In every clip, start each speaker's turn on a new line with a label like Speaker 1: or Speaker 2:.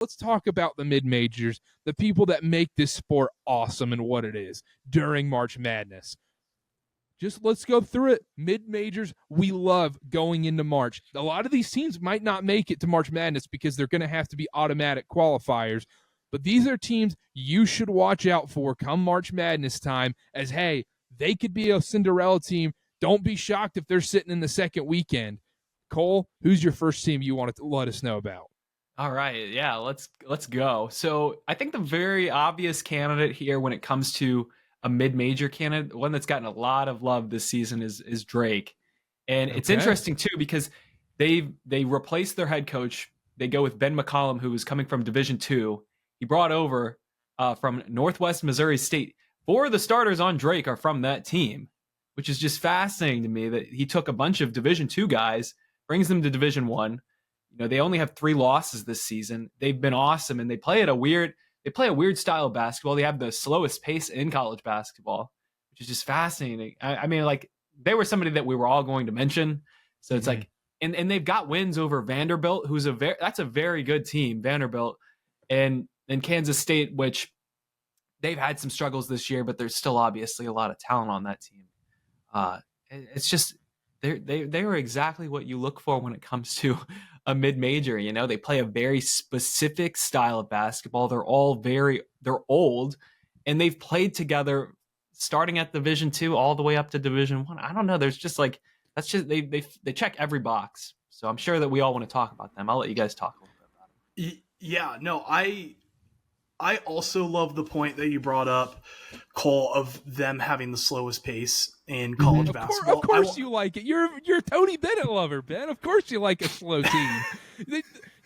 Speaker 1: let's talk about the mid-majors, the people that make this sport awesome and what it is during March Madness. Just let's go through it. Mid-majors, we love going into March. A lot of these teams might not make it to March Madness because they're going to have to be automatic qualifiers. But these are teams you should watch out for come March Madness time as, hey, they could be a Cinderella team. Don't be shocked if they're sitting in the second weekend. Cole, who's your first team you want to let us know about?
Speaker 2: All right, yeah, let's go. So I think the very obvious candidate here when it comes to a mid-major candidate, one that's gotten a lot of love this season is Drake. And it's interesting too because they replaced their head coach. They go with Ben McCollum, who was coming from Division II. He brought over from Northwest Missouri State. 4 of the starters on Drake are from that team, which is just fascinating to me that he took a bunch of Division II guys, brings them to Division I. They only have 3 losses this season. They've been awesome, and they play a weird style of basketball. They have the slowest pace in college basketball, which is just fascinating. I mean, like, they were somebody that we were all going to mention. So it's like, and they've got wins over Vanderbilt, who's that's a very good team, Vanderbilt, and Kansas State, which they've had some struggles this year, but there's still obviously a lot of talent on that team. It's just they are exactly what you look for when it comes to a mid-major. They play a very specific style of basketball. They're old, and they've played together starting at Division II all the way up to Division I. I don't know. There's just like, that's just they check every box. So I'm sure that we all want to talk about them. I'll let you guys talk a little bit about them.
Speaker 3: Yeah, no, I also love the point that you brought up, Cole, of them having the slowest pace in college basketball.
Speaker 1: Of course you like it. You're a Tony Bennett lover, Ben. Of course you like a slow team.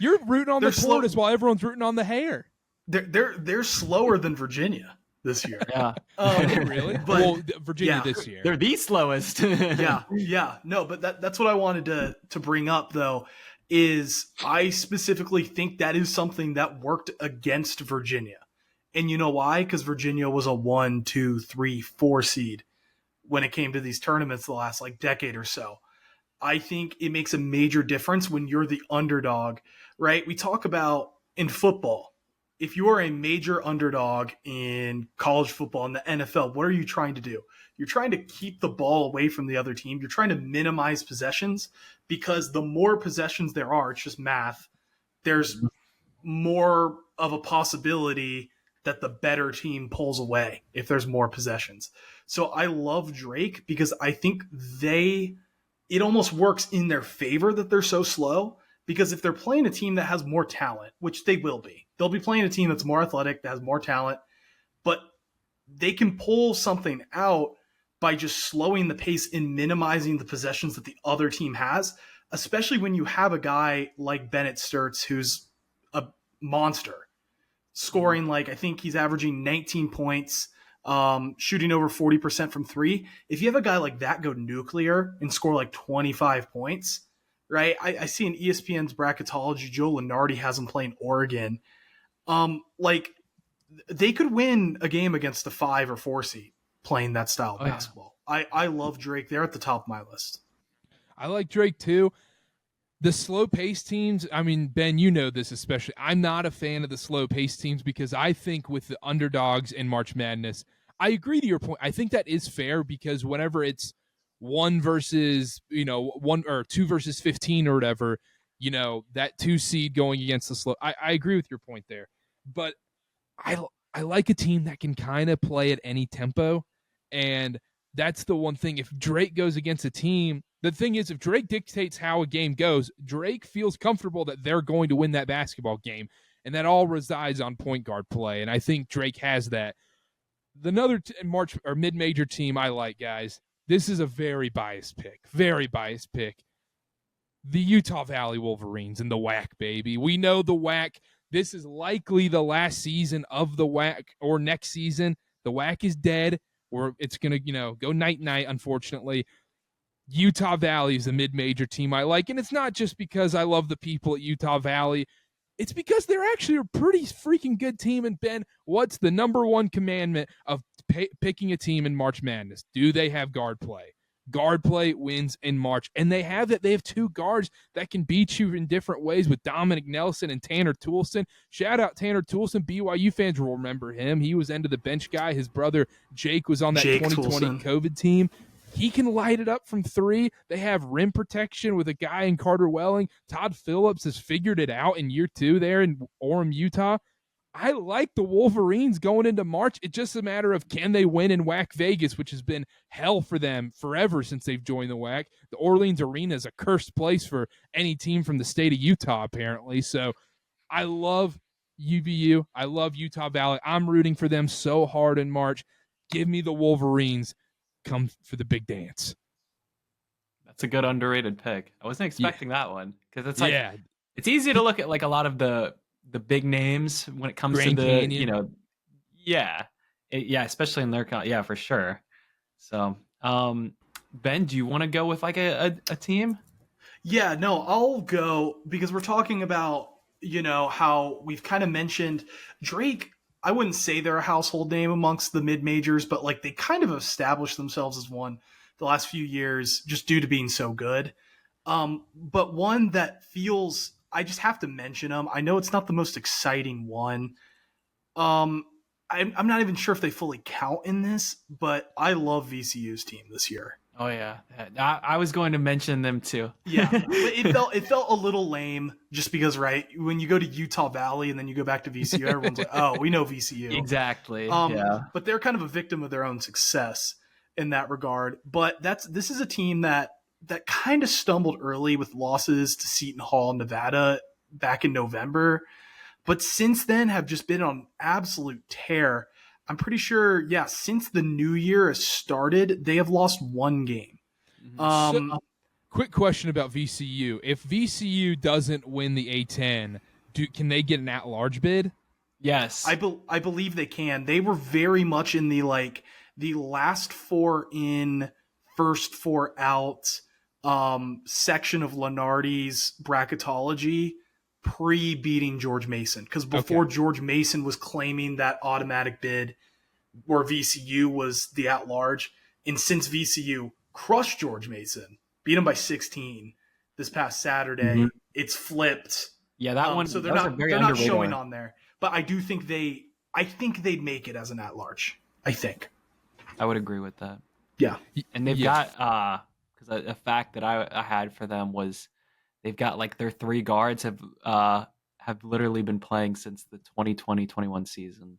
Speaker 1: You're rooting on the tortoise while everyone's rooting on the hare.
Speaker 3: They're slower than Virginia this year.
Speaker 2: Yeah.
Speaker 1: Really? Well, Virginia this year.
Speaker 2: They're the slowest.
Speaker 3: Yeah. No, but that's what I wanted to bring up, though, is I specifically think that is something that worked against Virginia. And you know why? Because Virginia was a 1, 2, 3, 4 seed when it came to these tournaments the last decade or so. I think it makes a major difference when you're the underdog, right? We talk about in football, if you are a major underdog in college football, in the NFL, what are you trying to do? You're trying to keep the ball away from the other team. You're trying to minimize possessions, because the more possessions there are, it's just math, there's more of a possibility that the better team pulls away if there's more possessions. So I love Drake because I think it almost works in their favor that they're so slow, because if they're playing a team that has more talent, which they will be, they'll be playing a team that's more athletic, that has more talent, but they can pull something out by just slowing the pace and minimizing the possessions that the other team has, especially when you have a guy like Bennett Sturts, who's a monster, scoring I think he's averaging 19 points, shooting over 40% from 3. If you have a guy like that go nuclear and score 25 points, right? I see in ESPN's bracketology, Joe Lunardi has him playing Oregon. They could win a game against a 5 or 4 seed playing that style of basketball. I love Drake. They're at the top of my list.
Speaker 1: I like Drake too. The slow pace teams, I mean, Ben, you know this especially. I'm not a fan of the slow pace teams because I think with the underdogs in March Madness, I agree to your point. I think that is fair because whenever it's 1 versus, 1 or 2 versus 15 or whatever, that 2 seed going against the slow. I agree with your point there. But I like a team that can kind of play at any tempo. And that's the one thing. If Drake goes against a team, the thing is, if Drake dictates how a game goes, Drake feels comfortable that they're going to win that basketball game. And that all resides on point guard play. And I think Drake has that. Another March or mid-major team I like, guys. This is a very biased pick. Very biased pick. The Utah Valley Wolverines and the WAC, baby. We know the WAC. This is likely the last season of the WAC, or next season. The WAC is dead, or it's going to, go night-night, unfortunately. Utah Valley is a mid-major team I like, and it's not just because I love the people at Utah Valley. It's because they're actually a pretty freaking good team. And Ben, what's the number one commandment of picking a team in March Madness? Do they have guard play? Guard play wins in March. And they have that. They have two guards that can beat you in different ways with Dominic Nelson and Tanner Toolson. Shout out Tanner Toolson. BYU fans will remember him. He was end of the bench guy. His brother Jake was on that 2020 Toolson COVID team. He can light it up from three. They have rim protection with a guy in Carter Welling. Todd Phillips has figured it out in year 2 there in Orem, Utah. I like the Wolverines going into March. It's just a matter of can they win in WAC Vegas, which has been hell for them forever since they've joined the WAC. The Orleans Arena is a cursed place for any team from the state of Utah, apparently. So I love UVU. I love Utah Valley. I'm rooting for them so hard in March. Give me the Wolverines. Come for the big dance.
Speaker 2: That's a good underrated pick. I wasn't expecting that one because it's like it's easy to look at like a lot of the big names when it comes
Speaker 1: Grand
Speaker 2: to the
Speaker 1: Canyon.
Speaker 2: especially in their for sure. So Ben, do you want to go with like a team?
Speaker 3: Yeah, no, I'll go because we're talking about how we've kind of mentioned Drake. I wouldn't say they're a household name amongst the mid majors, but like they kind of established themselves as one the last few years just due to being so good. But one that feels, I just have to mention them. I know it's not the most exciting one. I'm not even sure if they fully count in this, but I love VCU's team this year.
Speaker 2: Oh yeah, I was going to mention them too.
Speaker 3: Yeah, it felt a little lame just because, right? When you go to Utah Valley and then you go back to VCU, everyone's like, "Oh, we know VCU."
Speaker 2: Exactly.
Speaker 3: But they're kind of a victim of their own success in that regard. But this is a team that kind of stumbled early with losses to Seton Hall, Nevada, back in November, but since then have just been on absolute tear. I'm pretty sure, since the new year has started, they have lost one game.
Speaker 1: Quick question about VCU. If VCU doesn't win the A10, can they get an at-large bid?
Speaker 2: Yes.
Speaker 3: I believe they can. They were very much in the last 4 in, first 4 out section of Lunardi's bracketology pre-beating George Mason, because before George Mason was claiming that automatic bid where VCU was the at-large, and since VCU crushed George Mason, beat him by 16 this past Saturday, it's flipped.
Speaker 2: Yeah, that one.
Speaker 3: So they're not showing on there, but I do think they'd make it as an at-large. I think.
Speaker 2: I would agree with that.
Speaker 3: Yeah,
Speaker 2: and they've got because a fact that I had for them was they've got like their 3 guards have literally been playing since the 2020-21 season.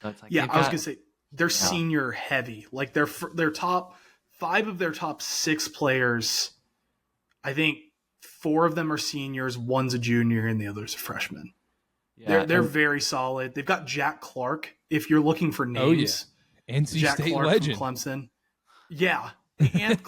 Speaker 2: So it's like
Speaker 3: I was gonna say they're senior heavy. Like their top 5 of their top 6 players, I think 4 of them are seniors, one's a junior, and the other's a freshman. Yeah, they're very solid. They've got Jack Clark. If you're looking for names,
Speaker 1: NC
Speaker 3: Jack
Speaker 1: State
Speaker 3: Clark
Speaker 1: legend,
Speaker 3: from Clemson. Yeah, and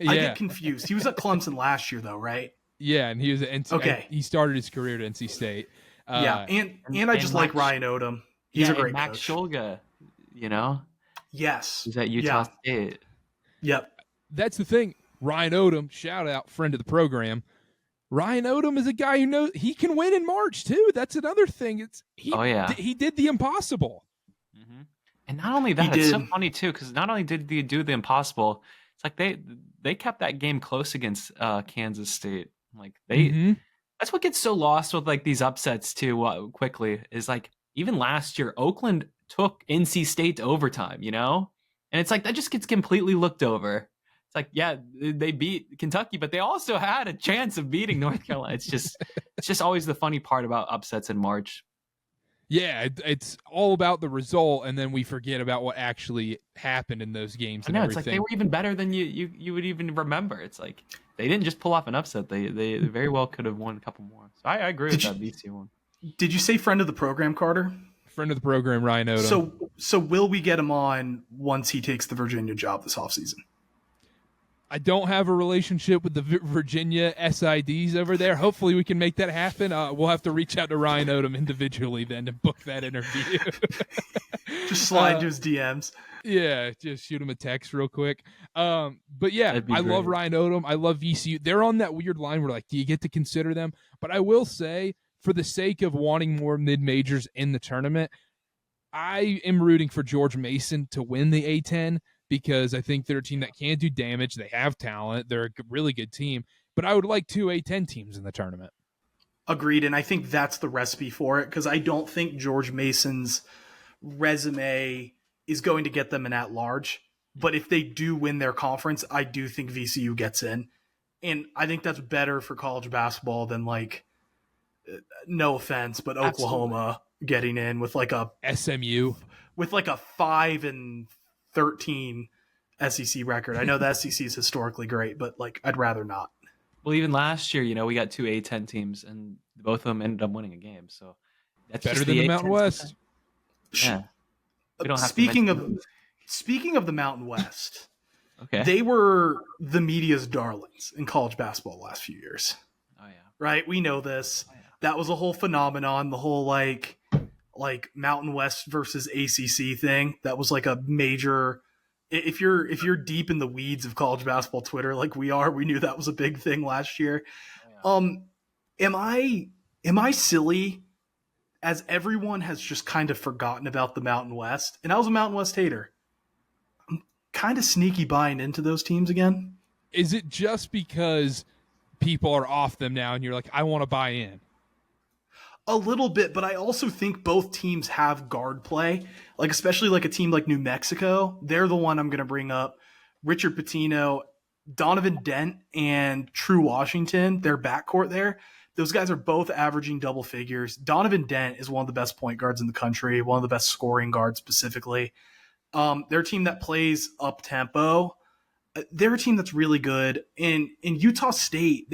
Speaker 3: I get confused. He was at Clemson last year, though, right?
Speaker 1: Yeah, and he was at NC.
Speaker 3: Okay,
Speaker 1: he started his career at NC State.
Speaker 3: And I just like Ryan Odom. He's a great
Speaker 2: Max
Speaker 3: coach.
Speaker 2: Shulga,
Speaker 3: Yes,
Speaker 2: he's at Utah State.
Speaker 3: Yep,
Speaker 1: that's the thing. Ryan Odom, shout out, friend of the program. Ryan Odom is a guy who knows he can win in March too. That's another thing. He did the impossible.
Speaker 2: Mm-hmm. And not only that, it's so funny too, because not only did he do the impossible, it's like they kept that game close against Kansas State. Like that's what gets so lost with like these upsets too. Quickly is like even last year, Oakland took NC State to overtime. And it's like that just gets completely looked over. It's like, they beat Kentucky, but they also had a chance of beating North Carolina. It's just always the funny part about upsets in March.
Speaker 1: Yeah, it's all about the result, and then we forget about what actually happened in those games. And
Speaker 2: it's like they were even better than you would even remember. It's like they didn't just pull off an upset; they very well could have won a couple more. So I agree with that VC one.
Speaker 3: Did you say friend of the program, Karter?
Speaker 1: Friend of the program, Ryan Odom.
Speaker 3: So will we get him on once he takes the Virginia job this offseason?
Speaker 1: I don't have a relationship with the Virginia SIDs over there. Hopefully we can make that happen. We'll have to reach out to Ryan Odom individually then to book that interview.
Speaker 3: Just slide to his DMs.
Speaker 1: Yeah, just shoot him a text real quick. But yeah, I love Ryan Odom. I love VCU. They're on that weird line where like, do you get to consider them? But I will say, for the sake of wanting more mid-majors in the tournament, I am rooting for George Mason to win the A10, because I think they're a team that can do damage. They have talent. They're a really good team. But I would like two A10 teams in the tournament.
Speaker 3: Agreed, and I think that's the recipe for it, because I don't think George Mason's resume is going to get them an at-large. But if they do win their conference, I do think VCU gets in. And I think that's better for college basketball than, like, no offense, but Oklahoma getting in with like a
Speaker 1: SMU
Speaker 3: with like a 5-13 SEC record. I know the SEC is historically great, but like I'd rather not.
Speaker 2: Well, even last year, we got two A10 teams, and both of them ended up winning a game. So that's
Speaker 1: better
Speaker 2: just
Speaker 1: than the Mountain West.
Speaker 2: Yeah. We don't have
Speaker 3: Speaking of the Mountain West,
Speaker 2: okay,
Speaker 3: they were the media's darlings in college basketball the last few years.
Speaker 2: Oh yeah,
Speaker 3: right. We know this.
Speaker 2: Oh, yeah.
Speaker 3: That was a whole phenomenon. The whole like Mountain West versus ACC thing. That was like a major. If you're deep in the weeds of college basketball Twitter like we are, we knew that was a big thing last year. Oh, yeah. Am I silly? As everyone has just kind of forgotten about the Mountain West, and I was a Mountain West hater. I'm kind of sneaky buying into those teams again.
Speaker 1: Is it just because people are off them now and you're like, I want to buy in?
Speaker 3: A little bit, but I also think both teams have guard play. Like, especially like a team like New Mexico, they're the one I'm going to bring up. Richard Pitino, Donovan Dent, and True Washington, their backcourt there. Those guys are both averaging double figures. Donovan Dent is one of the best point guards in the country, one of the best scoring guards specifically. They're a team that plays up tempo. They're a team that's really good. And in Utah State,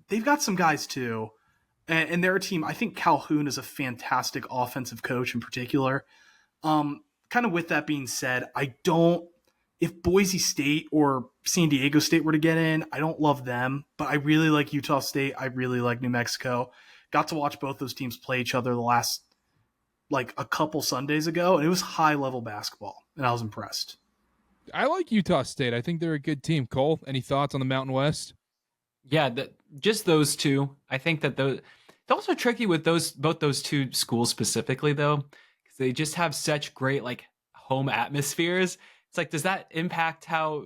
Speaker 3: they've got some guys too. And they're a team, I think Calhoun is a fantastic offensive coach in particular. Kind of with that being said, if Boise State or San Diego State were to get in, I don't love them, but I really like Utah State. I really like New Mexico. Got to watch both those teams play each other the last, like a couple Sundays ago, and it was high level basketball, and I was impressed.
Speaker 1: I like Utah State. I think they're a good team. Cole, any thoughts on the Mountain West?
Speaker 2: Yeah, just those two. I think that it's also tricky with both those two schools specifically, though, because they just have such great like home atmospheres. It's like, does that impact how,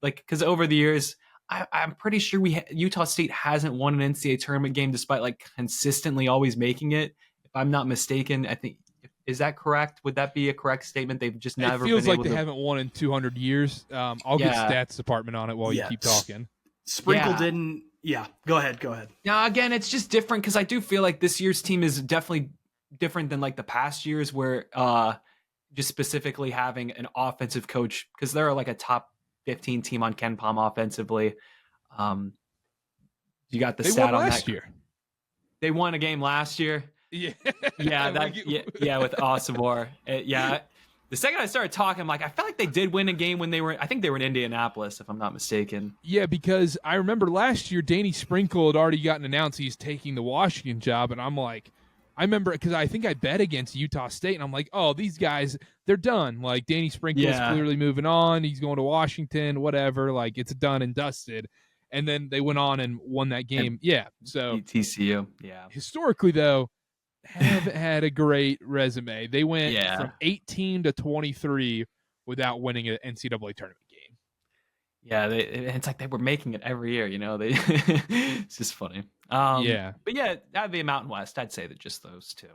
Speaker 2: like, because over the years, I'm pretty sure Utah State hasn't won an NCAA tournament game despite like consistently always making it. If I'm not mistaken, I think, is that correct? Would that be a correct statement? They've just never.
Speaker 1: It feels
Speaker 2: been
Speaker 1: like they haven't won in 200 years. I'll get stats department on it while you keep talking.
Speaker 3: Sprinkle didn't. Yeah, go ahead.
Speaker 2: Now, again, it's just different because I do feel like this year's team is definitely different than like the past years where just specifically having an offensive coach, because they're like a top 15 team on Ken Palm offensively. You got the stat on
Speaker 1: last
Speaker 2: that
Speaker 1: year.
Speaker 2: They won a game last year.
Speaker 1: Yeah.
Speaker 2: With Osibor. Yeah. The second I started talking, I'm like, I felt like they did win a game when I think they were in Indianapolis, if I'm not mistaken.
Speaker 1: Yeah, because I remember last year, Danny Sprinkle had already gotten announced he's taking the Washington job, and I'm like, I remember because I think I bet against Utah State, and I'm like, oh, these guys, they're done. Like, Danny Sprinkle's clearly moving on. He's going to Washington, whatever. Like, it's done and dusted. And then they went on and won that game. So
Speaker 2: TCU. Yeah.
Speaker 1: Historically, though, haven't had a great resume. They went from 18 to 23 without winning an NCAA tournament game.
Speaker 2: Yeah, it's like they were making it every year, it's just funny. But yeah, that'd be a Mountain West. I'd say that just those two.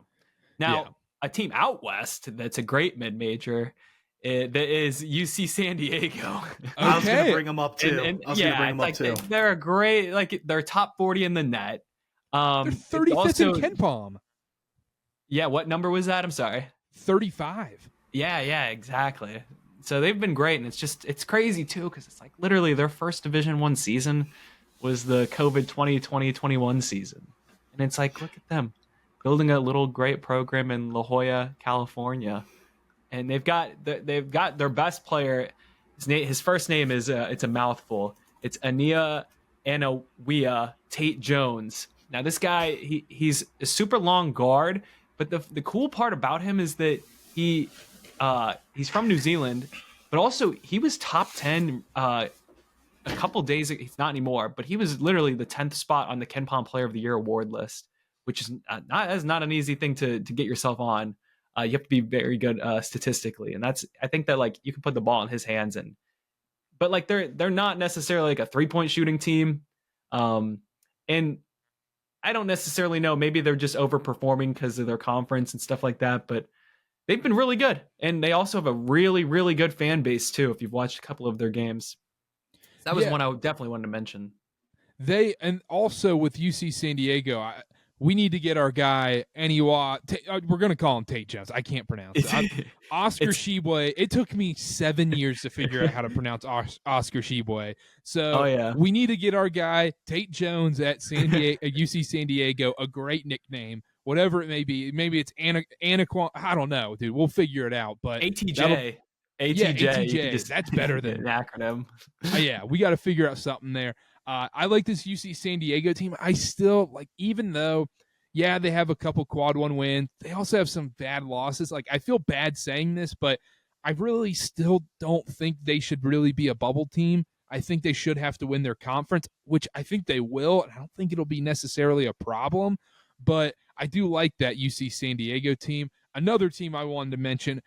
Speaker 2: Now, a team out west that's a great mid-major that is UC San Diego.
Speaker 3: Okay. I was going to bring them up too.
Speaker 2: They're a great, like, they're top 40 in the net.
Speaker 1: They're 35th in Ken Palm.
Speaker 2: Yeah, what number was that? I'm sorry.
Speaker 1: 35.
Speaker 2: Yeah, exactly. So they've been great, and it's crazy too, because it's like literally their first Division I season was the COVID 2020-21 season, and it's like, look at them building a little great program in La Jolla, California, and they've got their best player. His first name is it's a mouthful. It's Ania Anawia Tate Jones. Now this guy, he's a super long guard. But the cool part about him is that he's from New Zealand, but also he was top 10 a couple days ago. He's not anymore, but he was literally the 10th spot on the Ken Palm Player of the Year award list, which is not an easy thing to get yourself on. You have to be very good statistically, and I think that like you can put the ball in his hands and but like they're not necessarily like a 3-point shooting team. And I don't necessarily know. Maybe they're just overperforming because of their conference and stuff like that. But they've been really good, and they also have a really, really good fan base too. If you've watched a couple of their games, so that was one I definitely wanted to mention.
Speaker 1: And also with UC San Diego, we need to get our guy Eniwa. We're gonna call him Tate Jones. I can't pronounce it. Oscar Tshiebwe. It took me 7 years to figure out how to pronounce Oscar Tshiebwe. So we need to get our guy Tate Jones at UC San Diego a great nickname, whatever it may be. Maybe it's Anaquan. I don't know, dude. We'll figure it out. But
Speaker 2: ATJ.
Speaker 1: ATJ. That's better than
Speaker 2: an acronym.
Speaker 1: Yeah, we got to figure out something there. I like this UC San Diego team. I still like, even though, they have a couple quad one wins, they also have some bad losses. Like, I feel bad saying this, but I really still don't think they should really be a bubble team. I think they should have to win their conference, which I think they will. And I don't think it'll be necessarily a problem, but I do like that UC San Diego team. Another team I wanted to mention,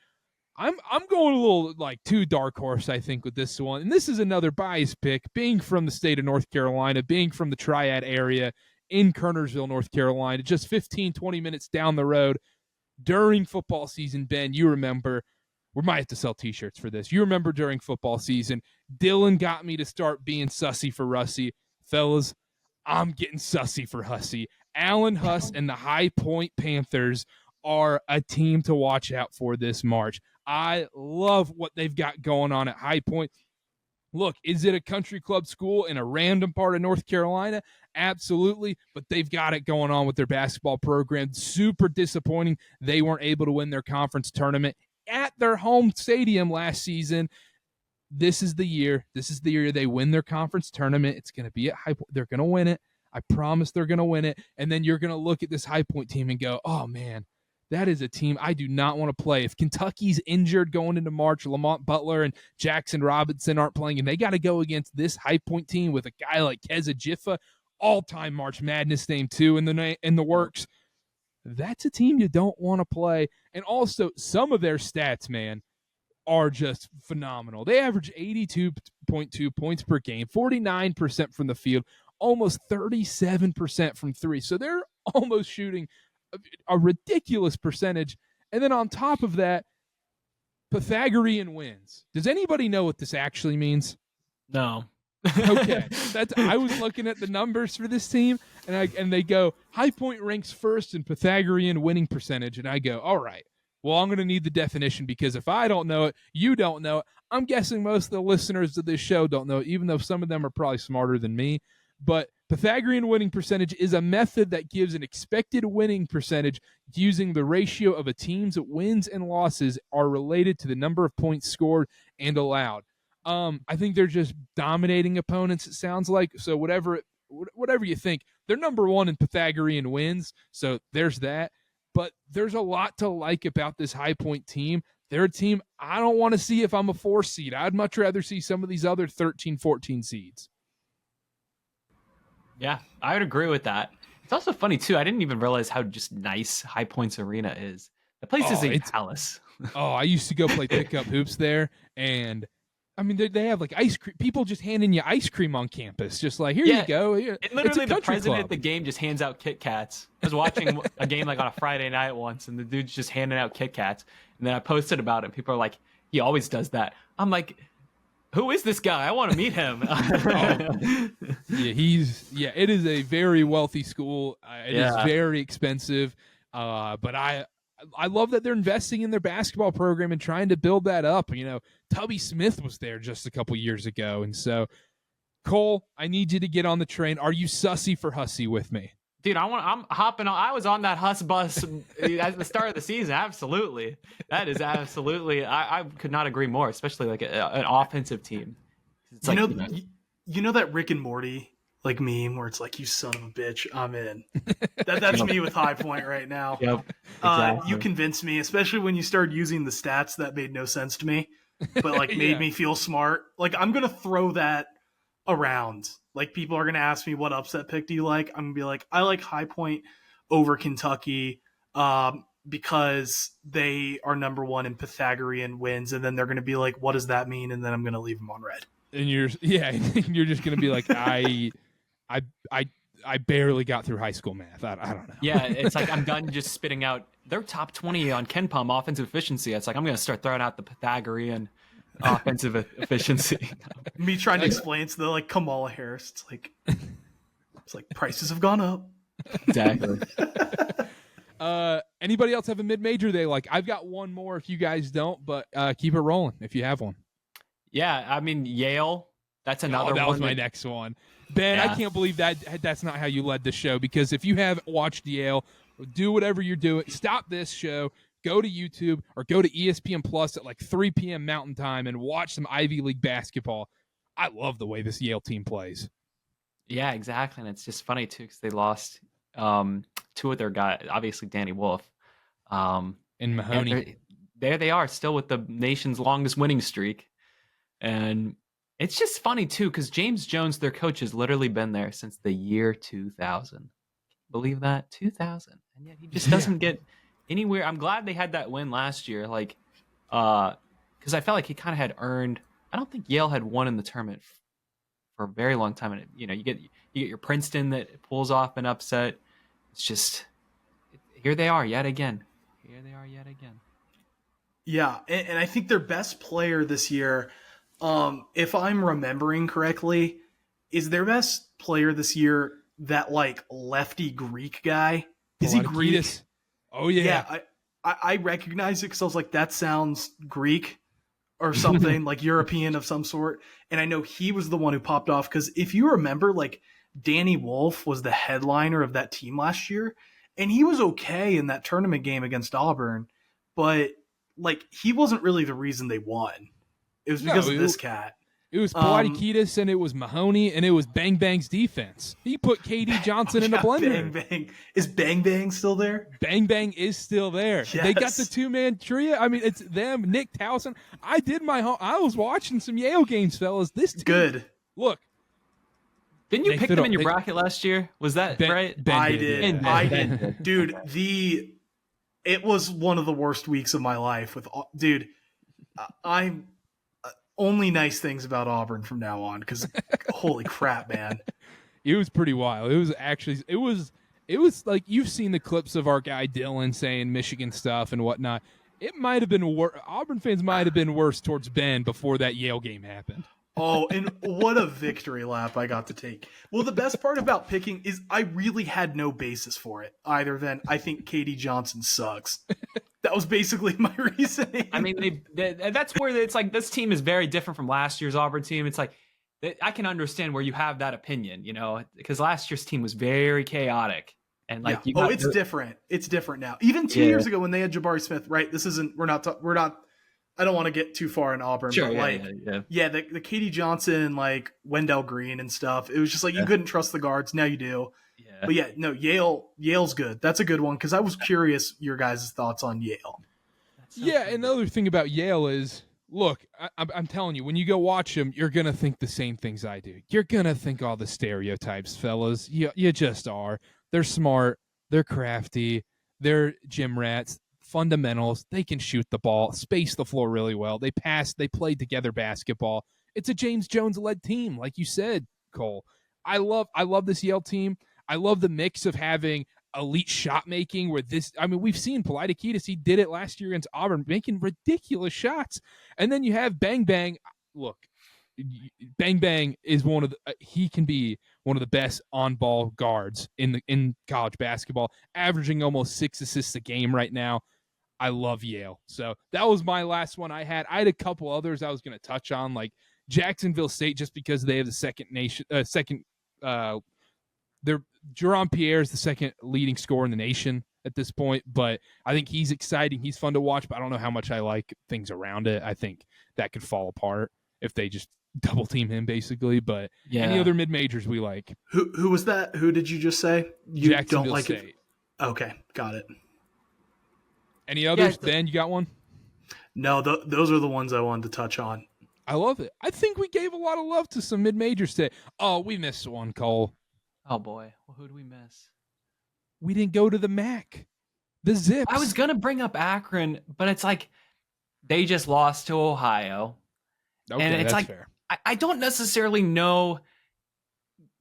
Speaker 1: I'm going a little like too dark horse, I think, with this one. And this is another bias pick, being from the state of North Carolina, being from the Triad area in Kernersville, North Carolina, just 15, 20 minutes down the road during football season. Ben, you remember, we might have to sell t-shirts for this. You remember during football season, Dylan got me to start being sussy for Hussey. Fellas, I'm getting sussy for Hussey. Alan Huss and the High Point Panthers are a team to watch out for this March. I love what they've got going on at High Point. Look, is it a country club school in a random part of North Carolina? Absolutely, but they've got it going on with their basketball program. Super disappointing they weren't able to win their conference tournament at their home stadium last season. This is the year. This is the year they win their conference tournament. It's going to be at High Point. They're going to win it. I promise they're going to win it. And then you're going to look at this High Point team and go, oh, man, that is a team I do not want to play. If Kentucky's injured going into March, Lamont Butler and Jackson Robinson aren't playing, and they got to go against this High Point team with a guy like Keza Jiffa, all-time March Madness name too in the works. That's a team you don't want to play. And also, some of their stats, man, are just phenomenal. They average 82.2 points per game, 49% from the field, almost 37% from three. So they're almost shooting a ridiculous percentage. And then on top of that, Pythagorean wins. Does anybody know what this actually means?
Speaker 2: No.
Speaker 1: Okay. I was looking at the numbers for this team, and they go, High Point ranks first in Pythagorean winning percentage. And I go, all right, well, I'm going to need the definition, because if I don't know it, you don't know it. I'm guessing most of the listeners of this show don't know it, even though some of them are probably smarter than me. But Pythagorean winning percentage is a method that gives an expected winning percentage using the ratio of a team's wins and losses are related to the number of points scored and allowed. I think they're just dominating opponents, it sounds like. So whatever you think, they're number one in Pythagorean wins. So there's that. But there's a lot to like about this High Point team. They're a team I don't want to see if I'm a 4 seed. I'd much rather see some of these other 13, 14 seeds.
Speaker 2: Yeah, I would agree with that. It's also funny, too. I didn't even realize how just nice High Point's arena is. The place is a palace.
Speaker 1: I used to go play pickup hoops there, and I mean, they have like ice cream. People just handing you ice cream on campus, just like, here you go. Here.
Speaker 2: And literally, the president at the game just hands out Kit Kats. I was watching a game like on a Friday night once, and the dude's just handing out Kit Kats. And then I posted about it. People are like, he always does that. I'm like, who is this guy? I want to meet him.
Speaker 1: It is a very wealthy school. It is very expensive. But I love that they're investing in their basketball program and trying to build that up. You know, Tubby Smith was there just a couple years ago. And so, Cole, I need you to get on the train. Are you sussy for Hussey with me?
Speaker 2: Dude, I'm hopping on. I was on that Huss bus at the start of the season. Absolutely. That is absolutely. I could not agree more, especially like an offensive team. It's like,
Speaker 3: you know that Rick and Morty like meme where it's like, you son of a bitch, I'm in. That's me with High Point right now.
Speaker 2: Yep, exactly.
Speaker 3: You convinced me, especially when you started using the stats that made no sense to me, but like made me feel smart. Like, I'm going to throw that around. Like, people are going to ask me, what upset pick do you like? I'm going to be like, I like High Point over Kentucky because they are number one in Pythagorean wins. And then they're going to be like, what does that mean? And then I'm going to leave them on red.
Speaker 1: And you're just gonna be like, I barely got through high school math. I don't know.
Speaker 2: Yeah, it's like I'm done just spitting out. They're top 20 on Ken Palm offensive efficiency. It's like I'm gonna start throwing out the Pythagorean offensive efficiency.
Speaker 3: Me trying to explain to the like Kamala Harris. It's like prices have gone up.
Speaker 2: Exactly.
Speaker 1: Anybody else have a mid-major they like? I've got one more if you guys don't, but keep it rolling if you have one.
Speaker 2: Yeah, I mean Yale. That's another one.
Speaker 1: That was my next one. Ben,
Speaker 2: Yeah.
Speaker 1: I can't believe that's not how you led the show, because if you haven't watched Yale, do whatever you're doing. Stop this show, go to YouTube or go to ESPN Plus at like 3 p.m. Mountain Time and watch some Ivy League basketball. I love the way this Yale team plays.
Speaker 2: Yeah, exactly. And it's just funny, too, because they lost two of their guys, obviously Danny Wolf.
Speaker 1: And Mahoney.
Speaker 2: And there they are, still with the nation's longest winning streak. And it's just funny, too, because James Jones, their coach, has literally been there since the year 2000. Believe that? 2000. And yet he just doesn't get anywhere. I'm glad they had that win last year. Like, because I felt like he kind of had earned. I don't think Yale had won in the tournament for a very long time. And, you get your Princeton that pulls off an upset. It's just, here they are yet again.
Speaker 3: Yeah, and I think their best player this year, if I'm remembering correctly, is their best player this year that like lefty Greek guy. Is he Greek?
Speaker 1: Oh yeah.
Speaker 3: Yeah, I recognize it because I was like, that sounds Greek or something like European of some sort. And I know he was the one who popped off because if you remember, like Danny Wolf was the headliner of that team last year, and he was okay in that tournament game against Auburn, but like he wasn't really the reason they won. It was because of this cat.
Speaker 1: It was Polaitikidis and it was Mahoney and it was Bang Bang's defense. He put KD Johnson in a blender.
Speaker 3: Bang Bang. Is Bang Bang still there?
Speaker 1: Bang Bang is still there.
Speaker 3: Yes.
Speaker 1: They got the two-man trio. I mean, it's them, Nick Towson. I was watching some Yale games, fellas. This team,
Speaker 3: good.
Speaker 1: Look.
Speaker 2: Didn't you pick them in your bracket last year? Was that right?
Speaker 3: I did. Dude, it was one of the worst weeks of my life dude. I'm only nice things about Auburn from now on because holy crap, man.
Speaker 1: It was pretty wild. It was like you've seen the clips of our guy Dylan saying Michigan stuff and whatnot. It might have been Auburn fans might have been worse towards Ben before that Yale game happened.
Speaker 3: Oh, and what a victory lap I got to take. Well, the best part about picking is I really had no basis for it other than I think KD Johnson sucks. That was basically my reasoning.
Speaker 2: I mean, that's where it's like this team is very different from last year's Auburn team. It's like I can understand where you have that opinion, because last year's team was very chaotic and like
Speaker 3: it's different. It's different now. Even 2 years ago when they had Jabari Smith, right? This isn't. We're not. I don't want to get too far in Auburn,
Speaker 2: sure,
Speaker 3: but the KD Johnson, like Wendell Green and stuff. It was just like you couldn't trust the guards. Now you do. Yeah. But Yale's good. That's a good one because I was curious your guys' thoughts on Yale.
Speaker 1: Yeah, and the other thing about Yale is, look, I'm telling you, when you go watch them, you're gonna think the same things I do. You're gonna think all the stereotypes, fellas. You just are. They're smart. They're crafty. They're gym rats. Fundamentals. They can shoot the ball, space the floor really well. They pass. They play together basketball. It's a James Jones-led team, like you said, Cole. I love this Yale team. I love the mix of having elite shot making where we've seen Polaitikidis. He did it last year against Auburn, making ridiculous shots. And then you have Bang Bang. Look, Bang Bang is he can be one of the best on-ball guards in college basketball, averaging almost 6 assists a game right now. I love Yale. So that was my last one I had. I had a couple others I was going to touch on, like Jacksonville State, just because they have the Jerome Pierre is the second leading scorer in the nation at this point, but I think he's exciting. He's fun to watch, but I don't know how much I like things around it. I think that could fall apart if they just double team him, basically. But any other mid majors we like?
Speaker 3: Who was that? Who did you just say? You
Speaker 1: Jacksonville
Speaker 3: don't like
Speaker 1: State.
Speaker 3: it? Okay, got it.
Speaker 1: Any others? Ben, you got one?
Speaker 3: No, those are the ones I wanted to touch on.
Speaker 1: I love it. I think we gave a lot of love to some mid majors today. Oh, we missed one, Cole.
Speaker 2: Oh boy, well, who did we miss?
Speaker 1: We didn't go to the MAC. The Zips.
Speaker 2: I was gonna bring up Akron, but it's like they just lost to Ohio,
Speaker 1: okay,
Speaker 2: and it's
Speaker 1: that's
Speaker 2: like
Speaker 1: fair.
Speaker 2: I don't necessarily know,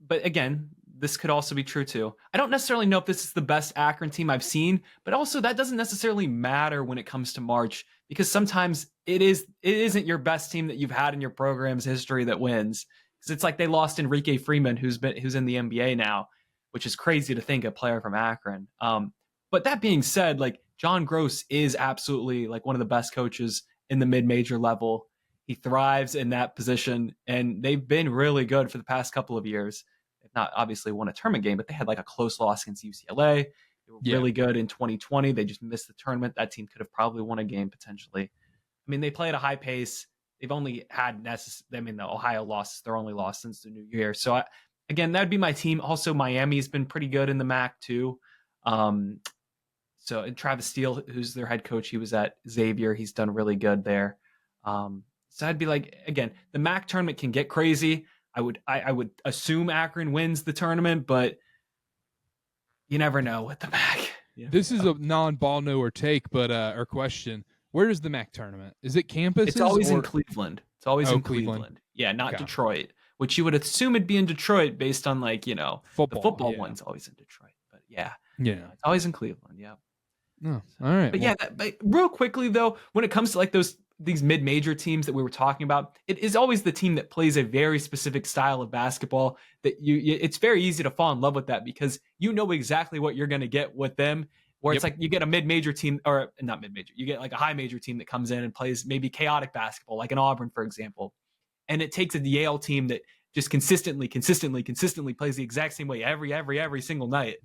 Speaker 2: but again, this could also be true too. I don't necessarily know if this is the best Akron team I've seen, but also that doesn't necessarily matter when it comes to March, because sometimes it isn't your best team that you've had in your program's history that wins. Because it's like they lost Enrique Freeman, who's in the NBA now, which is crazy to think, a player from Akron. But that being said, like John Gross is absolutely like one of the best coaches in the mid-major level. He thrives in that position, and they've been really good for the past couple of years. They've not obviously won a tournament game, but they had like a close loss against UCLA. They were really good in 2020. They just missed the tournament. That team could have probably won a game potentially. I mean, they play at a high pace. They've only had the Ohio loss, their only loss since the new year. So again, that'd be my team. Also, Miami's been pretty good in the MAC too. And Travis Steele, who's their head coach, he was at Xavier. He's done really good there. So I'd be like, again, the MAC tournament can get crazy. I would assume Akron wins the tournament, but you never know with the MAC.
Speaker 1: This is a non-ball knower take, but or question. Where is the MAC tournament? Is it campus?
Speaker 2: It's always in Cleveland. It's always in Cleveland. Yeah, not Detroit, which you would assume it'd be in Detroit based on like,
Speaker 1: football.
Speaker 2: The football one's always in Detroit. But it's always in Cleveland. Yeah.
Speaker 1: Oh, all right.
Speaker 2: But but real quickly though, when it comes to like these mid-major teams that we were talking about, it is always the team that plays a very specific style of basketball that it's very easy to fall in love with that, because you know exactly what you're going to get with them. Where it's like you get a mid-major team, or not mid-major, you get like a high-major team that comes in and plays maybe chaotic basketball, like an Auburn, for example. And it takes a Yale team that just consistently plays the exact same way every single night.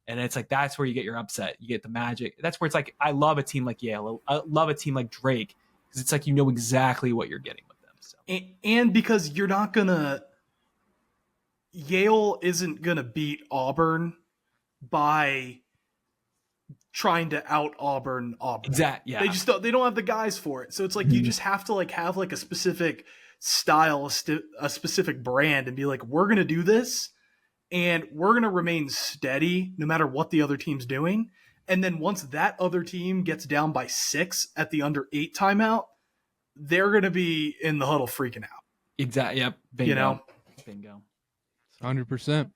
Speaker 2: And it's like, that's where you get your upset. You get the magic. That's where it's like, I love a team like Yale. I love a team like Drake, because it's like, you know exactly what you're getting with them. So.
Speaker 3: And because you're not going to, Yale isn't going to beat Auburn by trying to out Auburn.
Speaker 2: Exactly. Yeah.
Speaker 3: They don't have the guys for it. So it's like, you just have to like have like a specific style, a specific brand, and be like, we're going to do this, and we're going to remain steady no matter what the other team's doing. And then once that other team gets down by 6 at the under 8 timeout, they're going to be in the huddle freaking out.
Speaker 2: Exactly. Yep. Bingo.
Speaker 3: You know?
Speaker 2: Bingo.
Speaker 1: 100%.